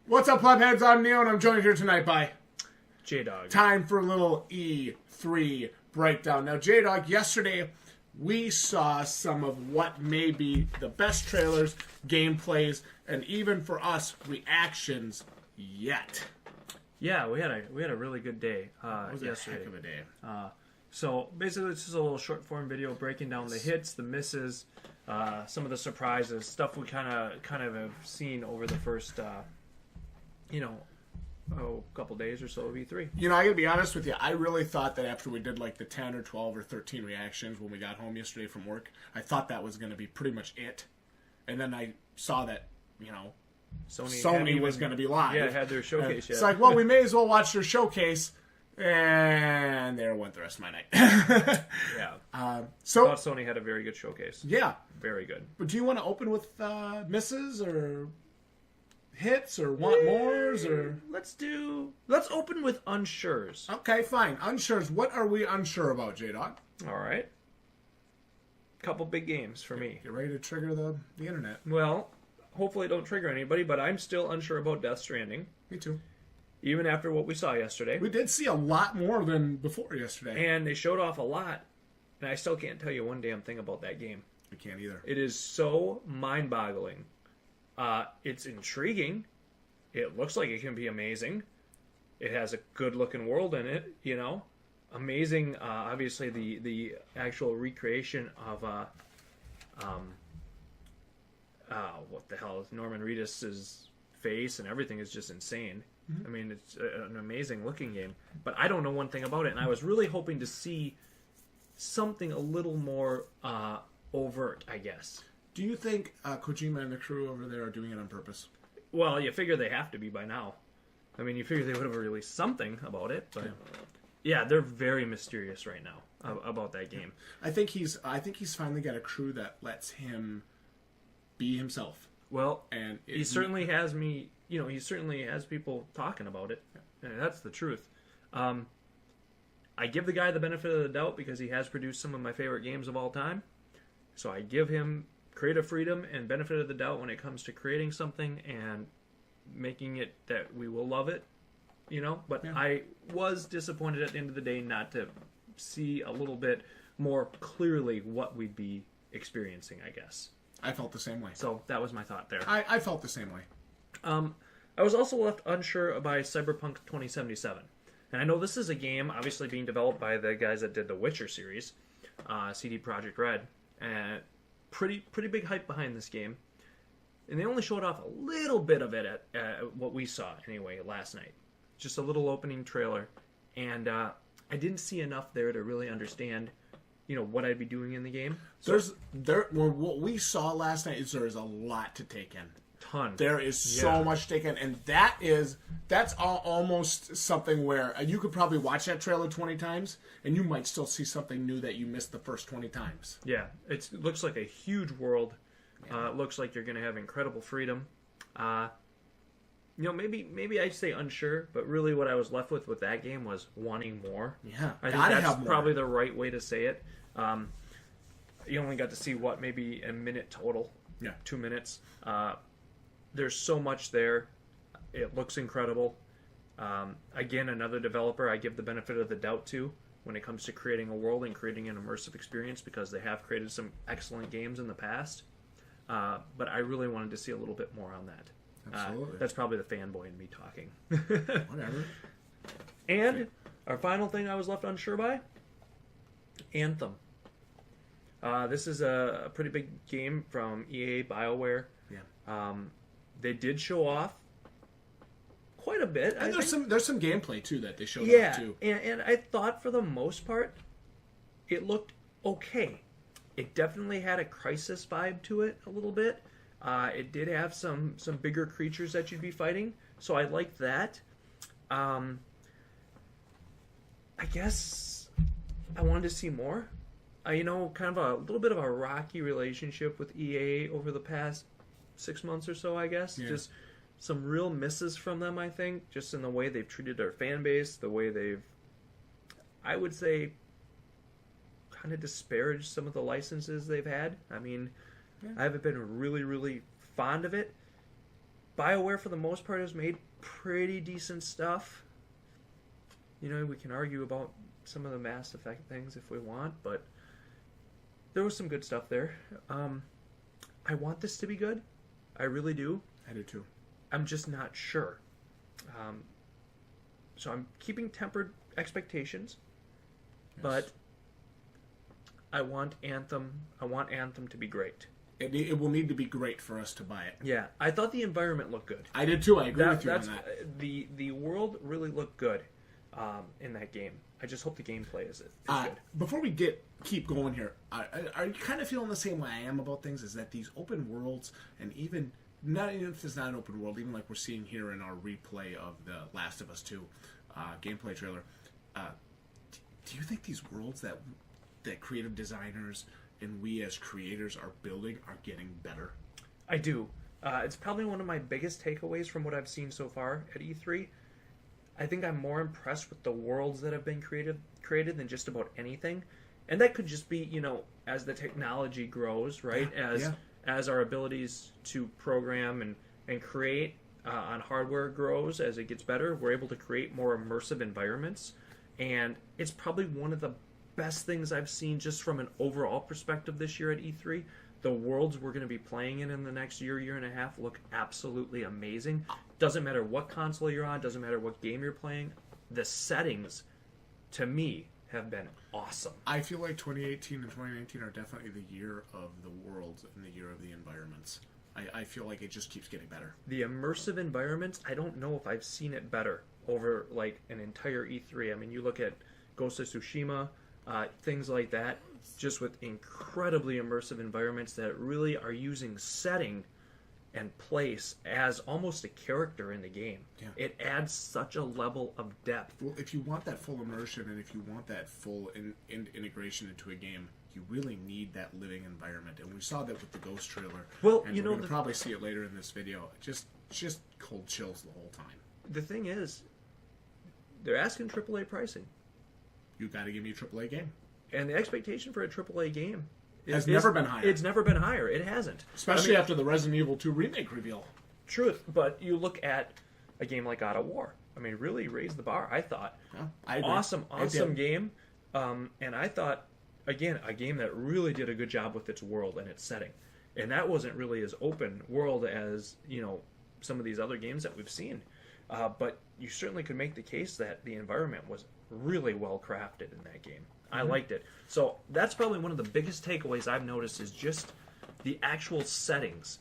What's up, Plebheads? I'm Neo, and I'm joined here tonight by Jdog. Time for a little E3 breakdown. Now, Jdog, yesterday we saw some of what may be the best trailers, gameplays, and even for us, reactions yet. Yeah, we had a really good day It was yesterday. a heck of a day. So basically, it's just a little short form video breaking down the hits, the misses, some of the surprises, stuff we kind of have seen over the first, couple days or so of E3. You know, I gotta be honest with you. I really thought that after we did like the 10 or 12 or 13 reactions when we got home yesterday from work, I thought that was going to be pretty much it. And then I saw that, Sony was going to be live. Yeah, had their showcase yet. It's like, well, we may as well watch their showcase. And there went the rest of my night. Yeah. So I thought Sony had a very good showcase. Yeah. Very good. But do you want to open with misses or hits or want mores or? Let's open with unsures. Okay, fine. Unsures. What are we unsure about, J-Dog? All right. Couple big games for me. Get ready to trigger the internet. Well, hopefully it don't trigger anybody, but I'm still unsure about Death Stranding. Me too. Even after what we saw yesterday. We did see a lot more than before yesterday. And they showed off a lot, and I still can't tell you one damn thing about that game. I can't either. It is so mind-boggling. It's intriguing. It looks like it can be amazing. It has a good-looking world in it, Amazing, obviously, the actual recreation of, what the hell, Norman Reedus' face and everything is just insane. I mean, it's an amazing-looking game. But I don't know one thing about it, and I was really hoping to see something a little more overt, I guess. Do you think Kojima and the crew over there are doing it on purpose? Well, you figure they have to be by now. I mean, you figure they would have released something about it, but yeah, they're very mysterious right now about that game. I think he's finally got a crew that lets him be himself. Well, and he certainly has me. He certainly has people talking about it. And that's the truth. I give the guy the benefit of the doubt because he has produced some of my favorite games of all time. So I give him creative freedom and benefit of the doubt when it comes to creating something and making it that we will love it, But yeah. I was disappointed at the end of the day not to see a little bit more clearly what we'd be experiencing, I guess. I felt the same way. So that was my thought there. I felt the same way. I was also left unsure by Cyberpunk 2077. And I know this is a game obviously being developed by the guys that did the Witcher series, CD Projekt Red. And pretty big hype behind this game. And they only showed off a little bit of it at what we saw anyway last night. Just a little opening trailer. And I didn't see enough there to really understand, what I'd be doing in the game. So, what we saw last night is there is a lot to take in. Ton. There is so much to take in, and that's almost something where you could probably watch that trailer 20 times, and you might still see something new that you missed the first 20 times. Yeah, it looks like a huge world. Yeah. It looks like you're going to have incredible freedom. Maybe I'd say unsure, but really what I was left with that game was wanting more. Yeah, I think that's probably the right way to say it. You only got to see maybe a minute total. Yeah, 2 minutes. There's so much there. It looks incredible. Again, another developer I give the benefit of the doubt to when it comes to creating a world and creating an immersive experience because they have created some excellent games in the past. But I really wanted to see a little bit more on that. Absolutely. That's probably the fanboy in me talking. Whatever. And our final thing I was left unsure by, Anthem. This is a pretty big game from EA BioWare. Yeah. They did show off quite a bit. And there's some gameplay too that they showed off too. And I thought for the most part it looked okay. It definitely had a Crisis vibe to it a little bit. It did have some bigger creatures that you'd be fighting, so I liked that. I guess I wanted to see more. Kind of a little bit of a rocky relationship with EA over the past 6 months or so, I guess. Yeah. Just some real misses from them, I think, just in the way they've treated their fan base, the way they've, I would say, kind of disparaged some of the licenses they've had. I mean, I haven't been really, really fond of it. BioWare, for the most part, has made pretty decent stuff. You know, we can argue about some of the Mass Effect things if we want, but there was some good stuff there. I want this to be good. I really do. I do too. I'm just not sure. So I'm keeping tempered expectations, but I want Anthem. I want Anthem to be great. It will need to be great for us to buy it. Yeah, I thought the environment looked good. I did too. I agree with you on that. The world really looked good in that game. I just hope the gameplay is good. Before we keep going here, are you kind of feeling the same way I am about things? Is that these open worlds, and even if it's not an open world, even like we're seeing here in our replay of the Last of Us 2 gameplay trailer, do you think these worlds that creative designers and we as creators are building are getting better? I do. It's probably one of my biggest takeaways from what I've seen so far at E3. I think I'm more impressed with the worlds that have been created than just about anything. And that could just be, as the technology grows, right? As our abilities to program and create on hardware grows, as it gets better, we're able to create more immersive environments. And it's probably one of the best things I've seen just from an overall perspective this year at E3. The worlds we're going to be playing in the next year and a half look absolutely amazing. Doesn't matter what console you're on, doesn't matter what game you're playing. The settings, to me, have been awesome. I feel like 2018 and 2019 are definitely the year of the worlds and the year of the environments. I feel like it just keeps getting better. The immersive environments, I don't know if I've seen it better over like an entire E3. I mean, you look at Ghost of Tsushima, things like that, just with incredibly immersive environments that really are using setting and place as almost a character in the game. Yeah. It adds such a level of depth. Well, if you want that full immersion and if you want that full integration into a game, you really need that living environment. And we saw that with the Ghost trailer. Well, and we're going to probably see it later in this video. Just cold chills the whole time. The thing is, they're asking AAA pricing. You got to give me a AAA game. And the expectation for a AAA game has never been higher. It's never been higher. It hasn't. Especially after the Resident Evil 2 remake reveal. Truth. But you look at a game like God of War. I mean, really raised the bar, I thought. Yeah, I agree. Awesome game. And I thought, again, a game that really did a good job with its world and its setting. And that wasn't really as open world as, some of these other games that we've seen. But you certainly could make the case that the environment was really well crafted in that game. I liked it. So that's probably one of the biggest takeaways I've noticed is just the actual settings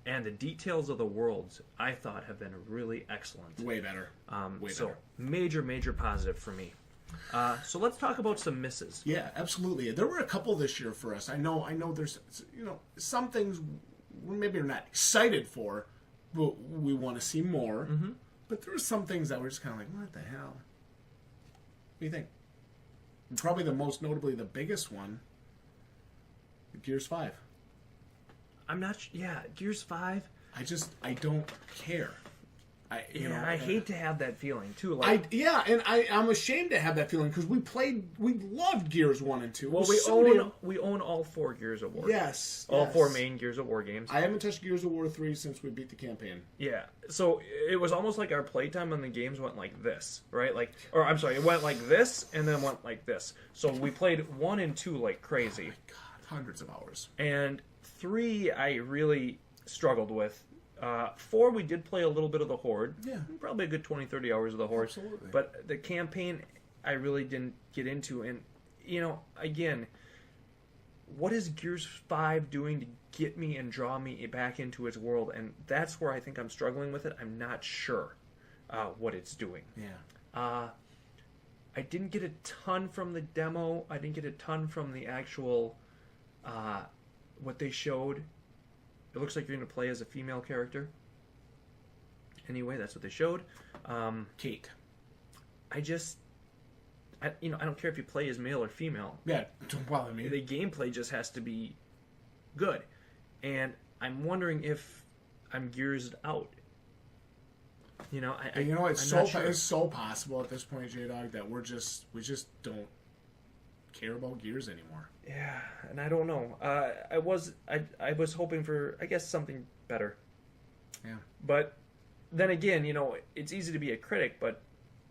and the details of the worlds, I thought, have been really excellent. Way better. So major positive for me. So let's talk about some misses. Yeah, absolutely. There were a couple this year for us. I know there's some things maybe we're not excited for, but we want to see more. Mm-hmm. But there were some things that were just kind of like, what the hell? What do you think? And probably the notably the biggest one, Gears 5. I'm not. Yeah, Gears 5. I don't care. I hate to have that feeling too. I'm ashamed to have that feeling because we loved Gears 1 and 2. Well, we own all 4 Gears of War. Yes, all 4 main Gears of War games. I haven't touched Gears of War 3 since we beat the campaign. Yeah, so it was almost like our playtime on the games went like this, right? It went like this and then went like this. So we played 1 and 2 like crazy. Oh my God, hundreds of hours. And 3, I really struggled with. 4, we did play a little bit of the Horde. Yeah. Probably a good 20-30 hours of the Horde. Absolutely. But the campaign, I really didn't get into. And, again, what is Gears 5 doing to get me and draw me back into its world? And that's where I think I'm struggling with it. I'm not sure what it's doing. Yeah. I didn't get a ton from the demo. I didn't get a ton from the actual what they showed. It looks like you're going to play as a female character. Anyway, that's what they showed. Kate. I don't care if you play as male or female. Yeah, don't bother me. The gameplay just has to be good. And I'm wondering if I'm Gearsed out. It's so possible at this point, Jdog, that we just don't care about Gears anymore. Yeah, and I don't know. I was hoping for, I guess, something better. Yeah. But then again, it's easy to be a critic, but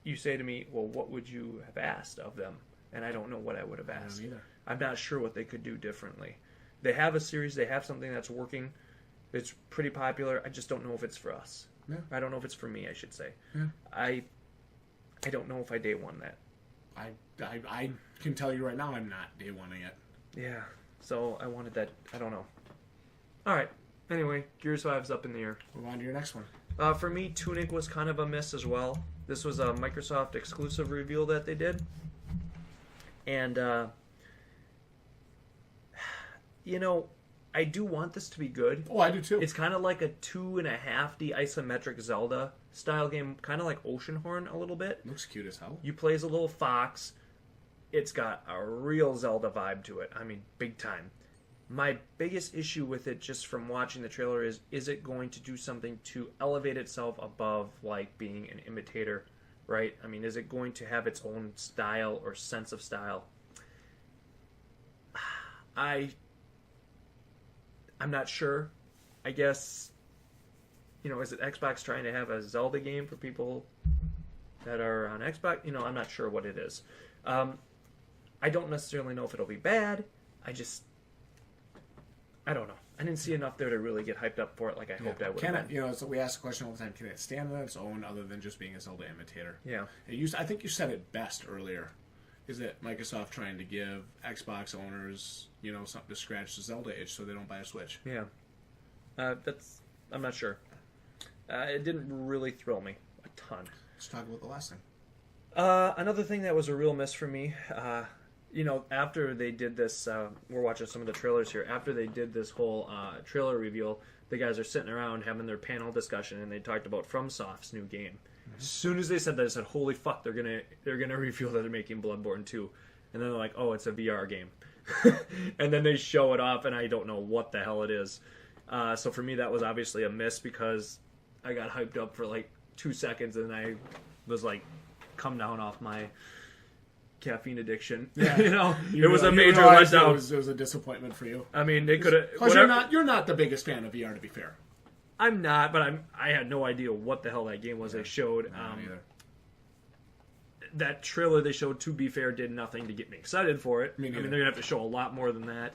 you say to me, well, what would you have asked of them? And I don't know what I would have asked. I'm not sure what they could do differently. They have a series. They have something that's working. It's pretty popular. I just don't know if it's for us. Yeah. I don't know if it's for me, I should say. Yeah. I don't know if I day one that. I can tell you right now I'm not day one-ing it. Yeah. So I wanted that. I don't know. All right. Anyway, Gears 5's up in the air. Move on to your next one. For me, Tunic was kind of a miss as well. This was a Microsoft exclusive reveal that they did. And, I do want this to be good. Oh, I do too. It's kind of like a 2.5D isometric Zelda style game, kind of like Oceanhorn a little bit. Looks cute as hell. You play as a little fox. It's got a real Zelda vibe to it. I mean, big time. My biggest issue with it, just from watching the trailer, is it going to do something to elevate itself above, like, being an imitator, right? I mean, is it going to have its own style or sense of style? I'm not sure. I guess, is it Xbox trying to have a Zelda game for people that are on Xbox? I'm not sure what it is. I don't necessarily know if it'll be bad. I don't know. I didn't see enough there to really get hyped up for it like I hoped I would. Can it, so we ask the question all the time, can it stand on its own other than just being a Zelda imitator? Yeah. I think you said it best earlier. Is it Microsoft trying to give Xbox owners, something to scratch the Zelda itch so they don't buy a Switch? Yeah. I'm not sure. It didn't really thrill me a ton. Let's talk about the last thing. Another thing that was a real miss for me, after they did this, we're watching some of the trailers here. After they did this whole trailer reveal, the guys are sitting around having their panel discussion, and they talked about FromSoft's new game. As soon as they said that, I said, "Holy fuck! They're gonna reveal that they're making Bloodborne 2," and then they're like, "Oh, it's a VR game," and then they show it off, and I don't know what the hell it is. So for me, that was obviously a miss because I got hyped up for like 2 seconds, and I was like, come down off my caffeine addiction. Yeah. It was a major letdown. It was a disappointment for you. I mean, they could have. Because you're not the biggest fan of VR, to be fair. I'm not, but I had no idea what the hell that game was. They showed that trailer they showed. To be fair, did nothing to get me excited for it. I mean, they're gonna have to show a lot more than that.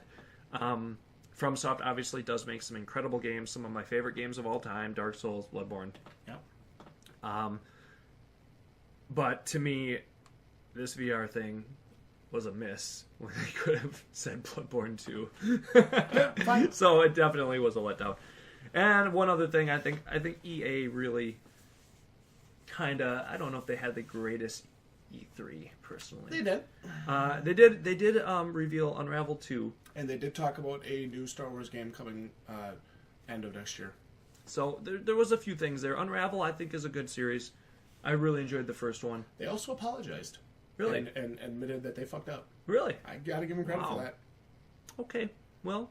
FromSoft obviously does make some incredible games. Some of my favorite games of all time: Dark Souls, Bloodborne. Yep. But to me, this VR thing was a miss when they could have said Bloodborne 2. Fine. So it definitely was a letdown. And one other thing, I think EA really kind of, I don't know if they had the greatest E3 personally. They did. They did reveal Unravel 2. And they did talk about a new Star Wars game coming end of next year. So there was a few things there. Unravel, I think, is a good series. I really enjoyed the first one. They also apologized. Really? And admitted that they fucked up. Really? I gotta give them credit for that. Okay. Well,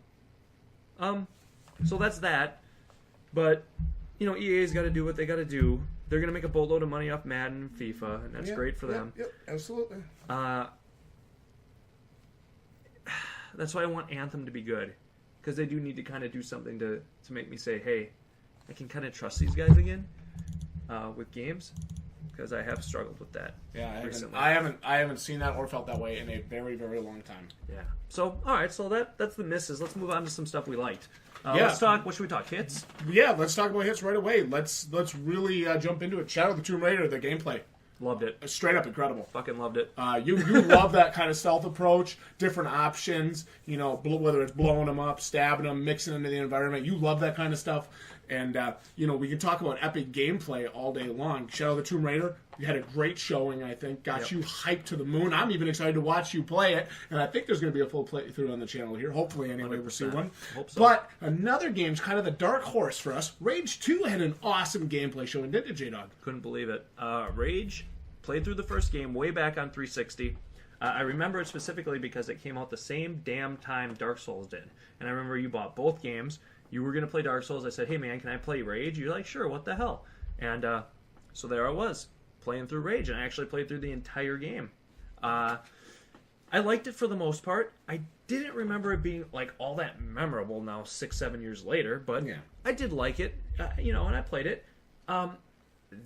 so that's that. But, EA's got to do what they got to do. They're going to make a boatload of money off Madden and FIFA, and that's great for them. Yep, absolutely. That's why I want Anthem to be good. Because they do need to kind of do something to make me say, hey, I can kind of trust these guys again with games. Because I have struggled with that. Yeah, recently. I haven't seen that or felt that way in a very, very long time. Yeah. So, all right. So that's the misses. Let's move on to some stuff we liked. Let's talk. What should we talk? Hits? Yeah, let's talk about hits right away. Let's really jump into it. Shadow of the Tomb Raider, the gameplay. Loved it. Straight up incredible. Fucking loved it. You love that kind of stealth approach, different options, whether it's blowing them up, stabbing them, mixing into the environment. You love that kind of stuff. And, we can talk about epic gameplay all day long. Shadow of the Tomb Raider, you had a great showing, I think. Got you hyped to the moon. I'm even excited to watch you play it. And I think there's going to be a full playthrough on the channel here. Hopefully, anyway, we'll see one. Hope so. But another game's kind of the dark horse for us. Rage 2 had an awesome gameplay showing, didn't it, J-Dog? Couldn't believe it. Rage, played through the first game way back on 360. I remember it specifically because it came out the same damn time Dark Souls did. And I remember you bought both games. You were going to play Dark Souls. I said, hey, man, can I play Rage? You're like, sure, what the hell? And so there I was, playing through Rage. And I actually played through the entire game. I liked it for the most part. I didn't remember it being like all that memorable now 6-7 years later. But I did like it, and I played it.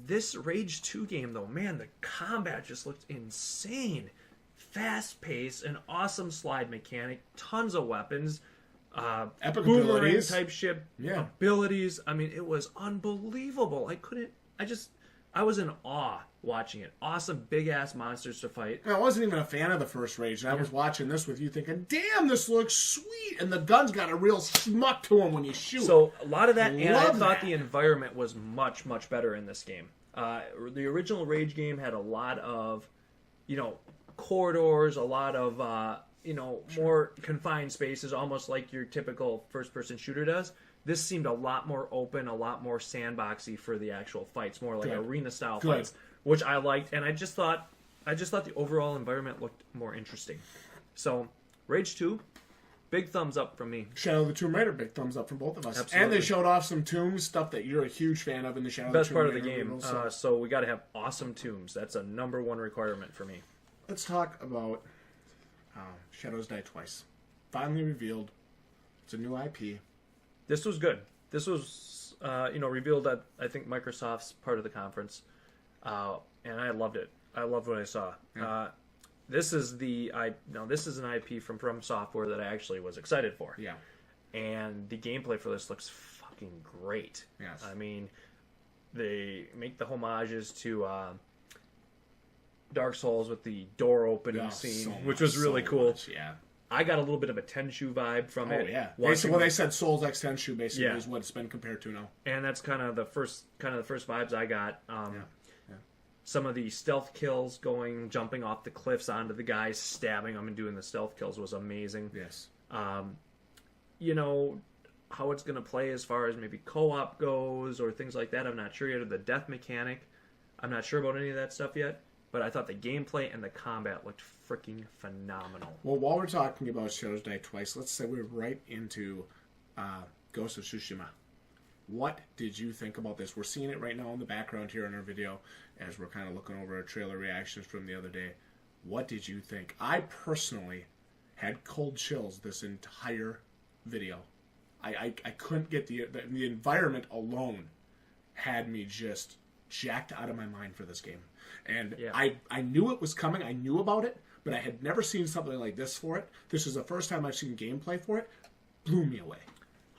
This Rage 2 game, though, man, the combat just looked insane. Fast-paced, an awesome slide mechanic, tons of weapons, Epic boomerang abilities. type ship Yeah. abilities. I mean, it was unbelievable. I was in awe watching it. Awesome big-ass monsters to fight. I wasn't even a fan of the first Rage, and I was watching this with you thinking, damn, this looks sweet, and the gun's got a real smuck to him when you shoot. So a lot of that, and I Love thought that. the environment was much, much better in this game. The original Rage game had a lot of, corridors, a lot of, more confined spaces, almost like your typical first-person shooter does. This seemed a lot more open, a lot more sandboxy for the actual fights, more like Good. arena-style Good. fights, which I liked, and I just thought the overall environment looked more interesting. So, Rage 2, big thumbs up from me. Shadow of the Tomb Raider, big thumbs up from both of us. Absolutely. And they showed off some tombs, stuff that you're a huge fan of in the Shadow Best of the Tomb part of Raider. the game. Reveal, So we got to have awesome tombs. That's a number one requirement for me. let's talk about Shadows Die Twice. Finally revealed. It's a new IP. This was good. This was, revealed at, I think, Microsoft's part of the conference. And I loved it. I loved what I saw. Yeah. This is an IP from Software that I actually was excited for. Yeah. And the gameplay for this looks fucking great. Yes. I mean, they make the homages to Dark Souls with the door opening Oh, scene, so which much, was really so cool. much, yeah. I got a little bit of a Tenchu vibe from Oh, it. yeah. Watching Well, they said Souls X Tenchu basically Yeah. is what it's been compared to now. and that's kind of the first vibes I got. Yeah. Some of the stealth kills, jumping off the cliffs onto the guys, stabbing them, and doing the stealth kills was amazing. Yes. How it's going to play as far as maybe co-op goes or things like that, I'm not sure yet. The death mechanic, I'm not sure about any of that stuff yet. But I thought the gameplay and the combat looked freaking phenomenal. Well, while we're talking about Shadows Die Twice, let's say we're right into Ghost of Tsushima. What did you think about this? We're seeing it right now in the background here in our video as we're kind of looking over our trailer reactions from the other day. What did you think? I personally had cold chills this entire video. I couldn't get the environment alone had me just jacked out of my mind for this game. And Yeah. I knew it was coming. I knew about it, but I had never seen something like this for it. This is the first time I've seen gameplay for it. Blew me away.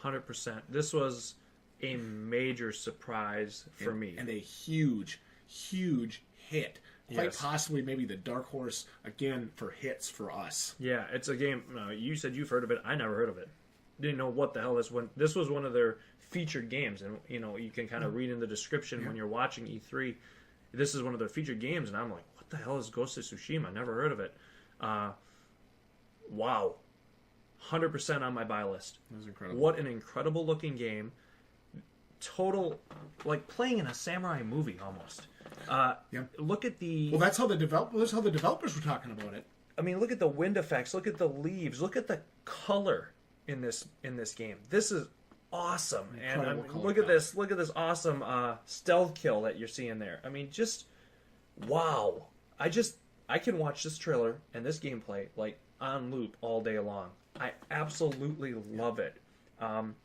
100%. This was a major surprise for me. And a huge, huge hit. Quite Yes. possibly maybe the dark horse, again, for hits for us. Yeah, it's a game. You said you've heard of it. I never heard of it. Didn't know what the hell this was. This was one of their featured games, and you can kind of read in the description when you're watching E3. This is one of their featured games, and I'm like, what the hell is Ghost of Tsushima? Never heard of it. Wow, 100% on my buy list. That was incredible. What an incredible looking game. Total, like playing in a samurai movie almost. Yeah. Look at the. Well, that's how the developers were talking about it. I mean, look at the wind effects. Look at the leaves. Look at the color in this game. This is awesome. Incredible And color look at palette. this. Look at this awesome stealth kill that you're seeing there. I mean, just wow. I can watch this trailer and this gameplay like on loop all day long. I absolutely love it. One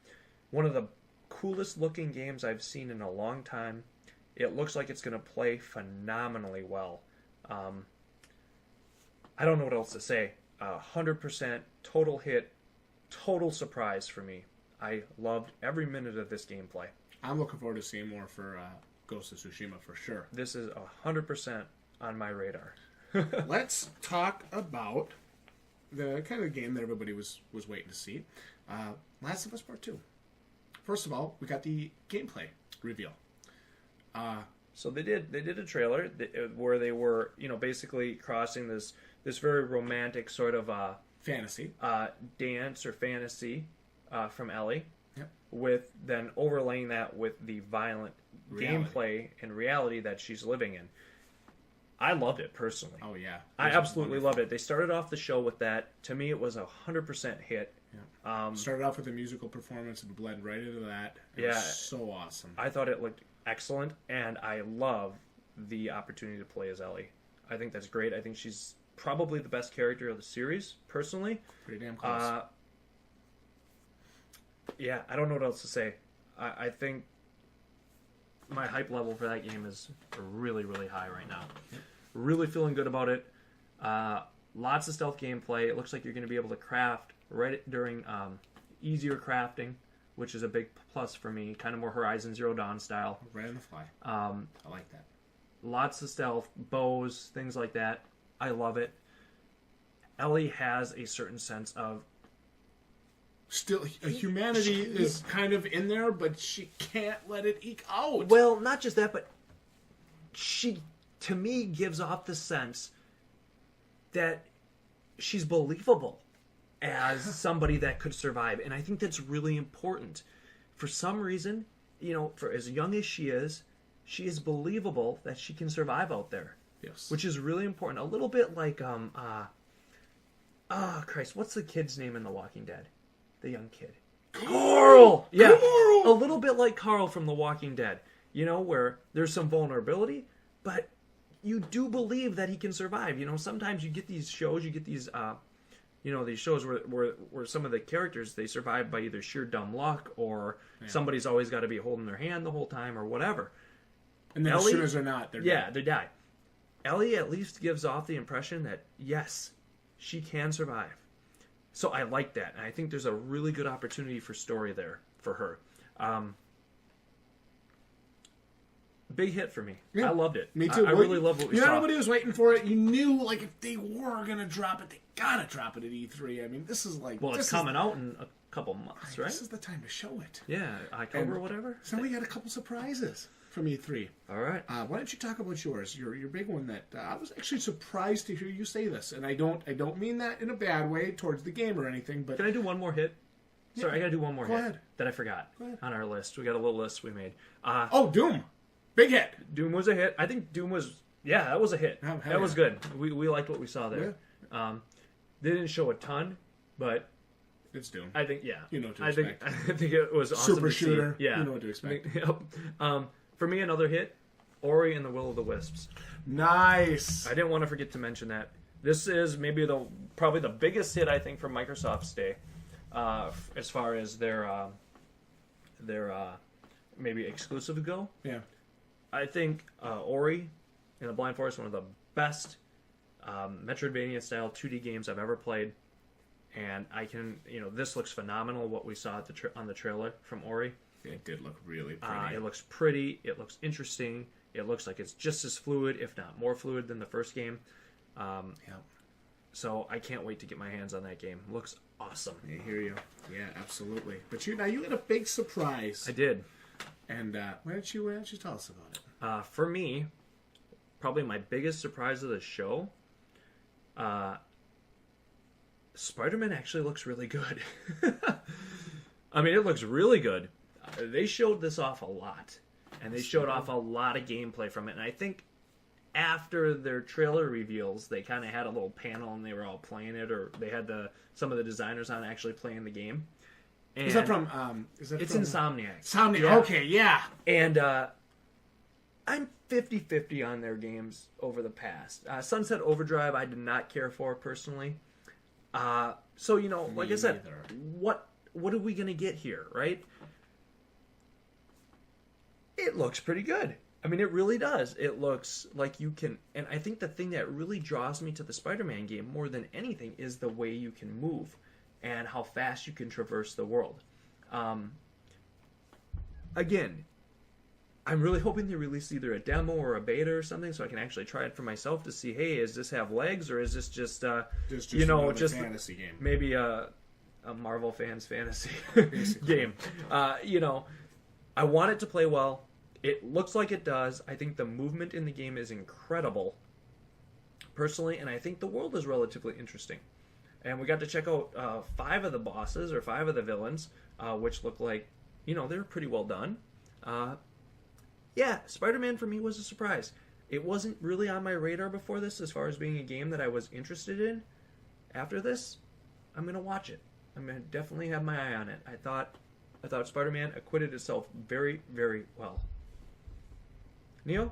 of the coolest looking games I've seen in a long time. It looks like it's going to play phenomenally well. I don't know what else to say. 100% total hit, total surprise for me. I loved every minute of this gameplay. I'm looking forward to seeing more for Ghost of Tsushima for sure. This is 100% on my radar. Let's talk about the kind of game that everybody was waiting to see. Last of Us Part 2. First of all, we got the gameplay reveal. So they did a trailer where they were, basically crossing this very romantic sort of Fantasy. dance or fantasy from Ellie, Yep. with then overlaying that with the violent Reality. gameplay and reality that she's living in. I loved it personally. Oh, yeah. I absolutely loved it. They started off the show with that. To me, it was 100% hit. Started off with a musical performance and bled right into that. It Yeah. was so awesome. I thought it looked excellent, and I love the opportunity to play as Ellie. I think that's great. I think she's probably the best character of the series, personally. Pretty damn close. Yeah, I don't know what else to say. I think my hype level for that game is really, really high right now. Really feeling good about it. Lots of stealth gameplay. It looks like you're going to be able to craft right during easier crafting, which is a big plus for me. Kind of more Horizon Zero Dawn style. Right on the fly. I like that. Lots of stealth, bows, things like that. I love it. Ellie has a certain sense of... Still, humanity is kind of in there, but she can't let it eke out. Well, not just that, but she, to me, gives off the sense that she's believable as somebody that could survive. And I think that's really important. For some reason, for as young as she is believable that she can survive out there. Yes. Which is really important. A little bit like, Christ, what's the kid's name in The Walking Dead? The young kid. Carl! Yeah. Carl! A little bit like Carl from The Walking Dead. Where there's some vulnerability, but you do believe that he can survive. Sometimes you get these shows, these shows where some of the characters, they survive by either sheer dumb luck or somebody's always got to be holding their hand the whole time or whatever. And then Ellie, as soon as they're not, they're dead. They die. Ellie at least gives off the impression that, yes, she can survive. So I like that, and I think there's a really good opportunity for story there for her. Big hit for me. Yeah, I loved it. Me too. I really love what we saw. Nobody was waiting for it. You knew, if they were going to drop it, they got to drop it at E3. I mean, this is like... Well, it's coming out in a couple months, right? This is the time to show it. Yeah, October or whatever. So we got a couple surprises from E3. All right. Why don't you talk about yours? Your big one that I was actually surprised to hear you say this, and I don't mean that in a bad way towards the game or anything. But can I do one more hit? Sorry, I got to do one more hit. Go ahead. That I forgot on our list. We got a little list we made. Doom, big hit. Doom was a hit. I think Doom was that was a hit. That was good. We liked what we saw there. Yeah. They didn't show a ton, but it's Doom. I think you know what to expect. I think it was awesome super to shooter. See. Yeah, you know what to expect. Yep. For me, another hit, Ori and the Will of the Wisps. Nice. I didn't want to forget to mention that. This is maybe probably the biggest hit, I think, from Microsoft's day, as far as their maybe exclusive go. Yeah. I think Ori and the Blind Forest, one of the best Metroidvania-style 2D games I've ever played. And this looks phenomenal, what we saw on the trailer from Ori. It did look really pretty. It looks pretty. It looks interesting. It looks like it's just as fluid, if not more fluid, than the first game. So I can't wait to get my hands on that game. Looks awesome. I hear you. Yeah, absolutely. But you had a big surprise. I did. And why don't you tell us about it? For me, probably my biggest surprise of the show, Spider-Man actually looks really good. I mean, it looks really good. They showed this off a lot, and they showed off a lot of gameplay from it. And I think after their trailer reveals, they kind of had a little panel and they were all playing it, or they had some of the designers on actually playing the game. And is that from? It's Insomniac. Insomniac. Yeah. Okay, yeah. And I'm 50-50 on their games over the past. Sunset Overdrive, I did not care for personally. So like I said, what are we gonna get here, right? It looks pretty good. I mean, it really does. It looks like you can... And I think the thing that really draws me to the Spider-Man game more than anything is the way you can move and how fast you can traverse the world. Again, I'm really hoping they release either a demo or a beta or something so I can actually try it for myself to see, hey, does this have legs or is this just just fantasy game? Maybe a Marvel fans fantasy game. I want it to play well. It looks like it does. I think the movement in the game is incredible, personally, and I think the world is relatively interesting. And we got to check out 5 of the bosses, or 5 of the villains, which look like, they're pretty well done. Spider-Man for me was a surprise. It wasn't really on my radar before this as far as being a game that I was interested in. After this, I'm going to watch it. I'm going to definitely have my eye on it. I thought Spider-Man acquitted itself very, very well. Neo,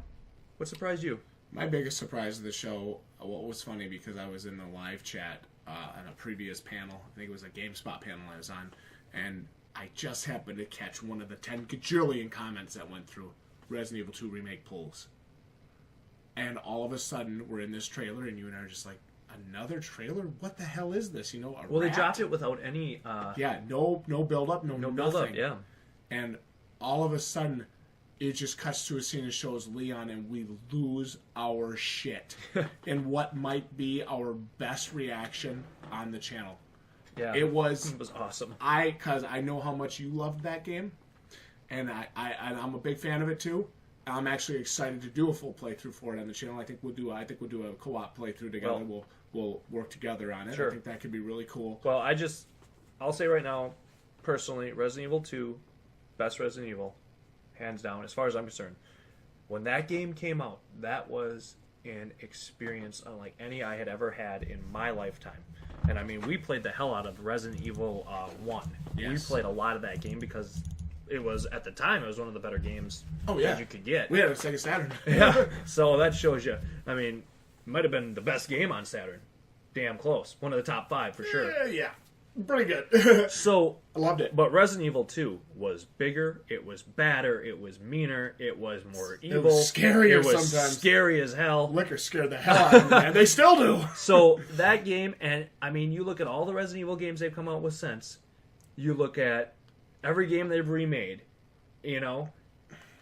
what surprised you? My biggest surprise of the show, what was funny because I was in the live chat on a previous panel. I think it was a GameSpot panel I was on, and I just happened to catch one of the 10 gajillion comments that went through. Resident Evil 2 Remake pulls. And all of a sudden, we're in this trailer, and you and I are just like, another trailer? What the hell is this? You know, a Well, rat? they dropped it without any... no build-up, no nothing. build-up, yeah. And all of a sudden, it just cuts to a scene and shows Leon, and we lose our shit. And what might be our best reaction on the channel. Yeah. It was awesome. Because I know how much you loved that game, and I'm a big fan of it too. I'm actually excited to do a full playthrough for it on the channel. I think we'll do a co-op playthrough together. We'll work together on it. Sure. I think that could be really cool. Well, I'll say right now, personally, Resident Evil 2, best Resident Evil, hands down, as far as I'm concerned. When that game came out, that was an experience unlike any I had ever had in my lifetime. And I mean, we played the hell out of Resident Evil 1. Yes. We played a lot of that game because it was, at the time, it was one of the better games Oh, yeah. that you could get. We had a Sega Saturn. Yeah, so that shows you. I mean, it might have been the best game on Saturn. Damn close. One of the top 5 for sure. Yeah. Pretty good. So I loved it. But Resident Evil 2 was bigger, it was badder, it was meaner, it was more evil. It was scarier It was sometimes. scary as hell. Liquor scared the hell out of me, man. They still do. So that game, and I mean, you look at all the Resident Evil games they've come out with since. You look at every game they've remade. You know,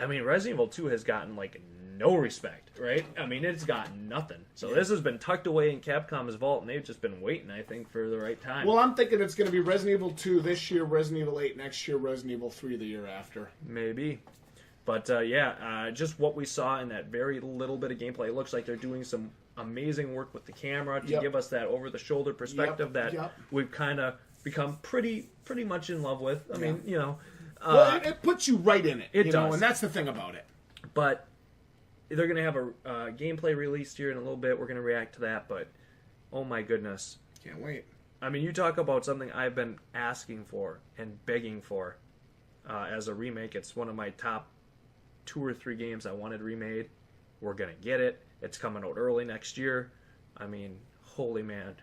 I mean, Resident Evil 2 has gotten like no respect, right? I mean, it's gotten nothing. So this has been tucked away in Capcom's vault, and they've just been waiting, I think, for the right time. Well, I'm thinking it's going to be Resident Evil 2 this year, Resident Evil 8 next year, Resident Evil 3 the year after. Maybe. But, just what we saw in that very little bit of gameplay, it looks like they're doing some amazing work with the camera to give us that over-the-shoulder perspective that we've kind of become pretty much in love with. I mean, you know... well, it puts you right in it. It you does. know, and that's the thing about it. But they're going to have a gameplay released here in a little bit. We're going to react to that, but oh my goodness. Can't wait. I mean, you talk about something I've been asking for and begging for as a remake. It's one of my top 2 or 3 games I wanted remade. We're going to get it. It's coming out early next year. I mean, holy man.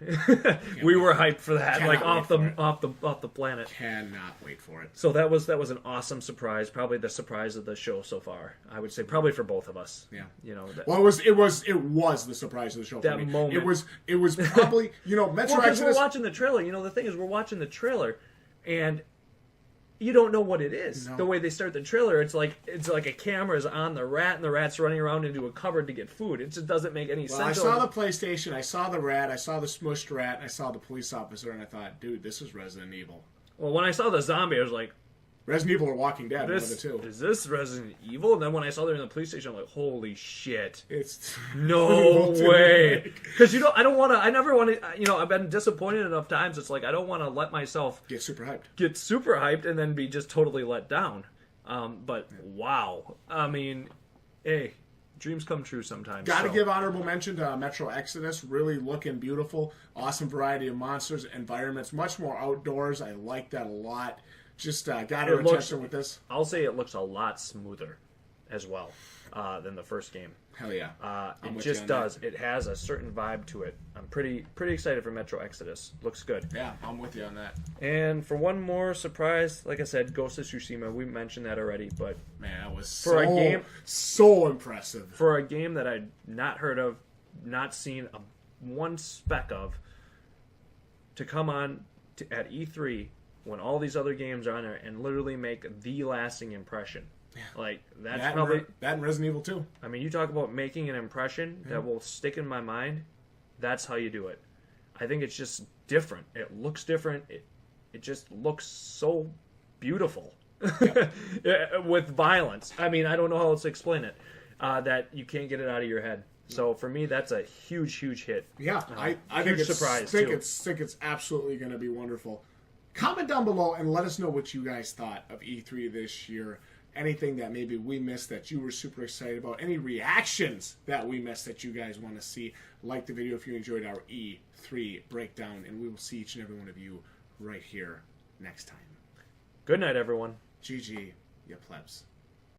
We were hyped for that, like off the planet. Cannot wait for it. So that was an awesome surprise, probably the surprise of the show so far. I would say probably for both of us. Yeah. You know. Well, it was the surprise of the show. That for me. moment. It was probably Metro Because we're Exodus. watching the trailer. You know, the thing is, we're watching the trailer, and you don't know what it is. No. The way they start the trailer, it's like a camera is on the rat, and the rat's running around into a cupboard to get food. It just doesn't make any Well, sense. I saw the PlayStation, I saw the rat, I saw the smushed rat, and I saw the police officer, and I thought, dude, this is Resident Evil. Well, when I saw the zombie, I was like, Resident Evil or Walking Dead, one of the two. is this Resident Evil? And then when I saw them in the police station, I'm like, holy shit. It's No way. Because, I don't want to, I never want to, I've been disappointed enough times. It's like, I don't want to let myself get super hyped and then be just totally let down. But wow. I mean, hey, dreams come true sometimes. Gotta give honorable mention to Metro Exodus. Really looking beautiful. Awesome variety of monsters, environments, much more outdoors. I like that a lot. Just got our attention with this. I'll say it looks a lot smoother as well than the first game. Hell yeah. It just does. That. It has a certain vibe to it. I'm pretty excited for Metro Exodus. Looks good. Yeah, I'm with you on that. And for one more surprise, like I said, Ghost of Tsushima. We mentioned that already, but man, that was so impressive. For a game that I'd not heard of, not seen one speck of, to come on at E3 when all these other games are on there and literally make the lasting impression. Yeah. Like, that's that probably... That and Resident Evil 2. I mean, you talk about making an impression that will stick in my mind. That's how you do it. I think it's just different. It looks different. It just looks so beautiful. Yep. With violence. I mean, I don't know how else to explain it. That you can't get it out of your head. So for me, that's a huge hit. Yeah, I think it's surprise. think it's absolutely going to be wonderful. Comment down below and let us know what you guys thought of E3 this year. Anything that maybe we missed that you were super excited about. Any reactions that we missed that you guys want to see. Like the video if you enjoyed our E3 breakdown. And we will see each and every one of you right here next time. Good night, everyone. GG, ya plebs.